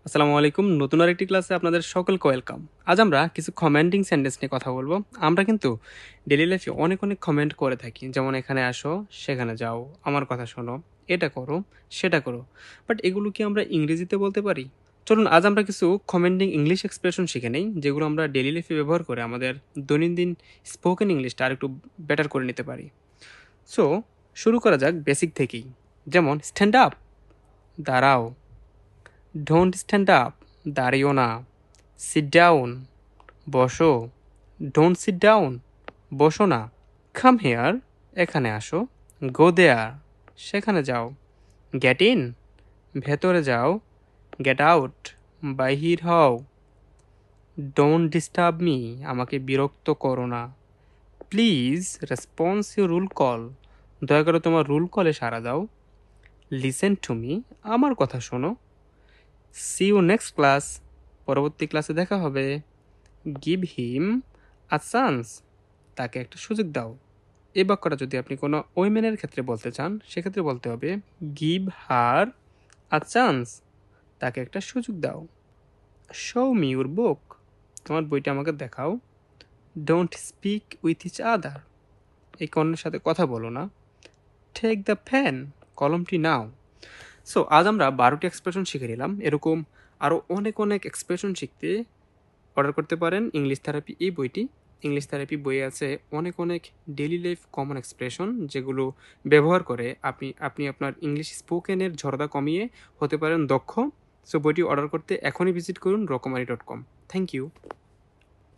আসসালামু আলাইকুম। নতুন আরেকটি ক্লাসে আপনাদের সকলকে ওয়েলকাম। আজ আমরা কিছু কমেন্টিং সেন্টেন্স নিয়ে কথা বলবো। আমরা কিন্তু ডেইলি লাইফে অনেক কমেন্ট করে থাকি। যেমন এখানে আসো, সেখানে যাও, আমার কথা শোনো, এটা করো, সেটা করো। বাট এগুলো কি আমরা ইংরেজিতে বলতে পারি? চলুন আজ আমরা কিছু কমেন্টিং ইংলিশ এক্সপ্রেশন শিখে নেই, যেগুলো আমরা ডেইলি লাইফে ব্যবহার করে আমাদের দৈনন্দিন স্পোকেন ইংলিশটা আরেকটু বেটার করে নিতে পারি। সো শুরু করা যাক বেসিক থেকেই। যেমন স্ট্যান্ড আপ, দাঁড়াও। ডোন্ট স্ট্যান্ড আপ, দাঁড়িও না। সিট ডাউন, বসো। ডোন্ট সিট ডাউন, বসো না। কাম হেয়ার, এখানে আসো। গো দেয়ার, সেখানে যাও। গেট ইন, ভেতরে যাও। গেট আউট, বাহির হও। ডোন্ট ডিস্টার্ব মি, আমাকে বিরক্ত করো না। Please response your rule call, দয়া করে তোমার রুল কলে সাড়া দাও। লিসেন টু মি, আমার কথা শোনো। সি ইউ নেক্সট ক্লাস, পরবর্তী ক্লাসে দেখা হবে। গিভ হিম আ চান্স, তাকে একটা সুযোগ দাও। এই বাক্যটা যদি আপনি কোনো ওইমেনের ক্ষেত্রে বলতে চান, সেক্ষেত্রে বলতে হবে গিভ হার আ চান্স, তাকে একটা সুযোগ দাও। শো মি ইউর বুক, তোমার বইটা আমাকে দেখাও। Don't speak with each other, এই কন্যার সাথে কথা বলো না। টেক দ্য পেন, কলমটি নাও। সো আজ আমরা 12টি এক্সপ্রেশন শিখে নিলাম। এরকম আরও অনেক এক্সপ্রেশন শিখতে অর্ডার করতে পারেন ইংলিশ থেরাপি এই বইটি। ইংলিশ থেরাপি বইয়ে আছে অনেক ডেইলি লাইফ কমন এক্সপ্রেশন, যেগুলো ব্যবহার করে আপনি আপনার ইংলিশ স্পোকেনের ঝরদা কমিয়ে হতে পারেন দক্ষ। সো বইটি অর্ডার করতে এখনই ভিজিট করুন রকমারি.com। Thank you.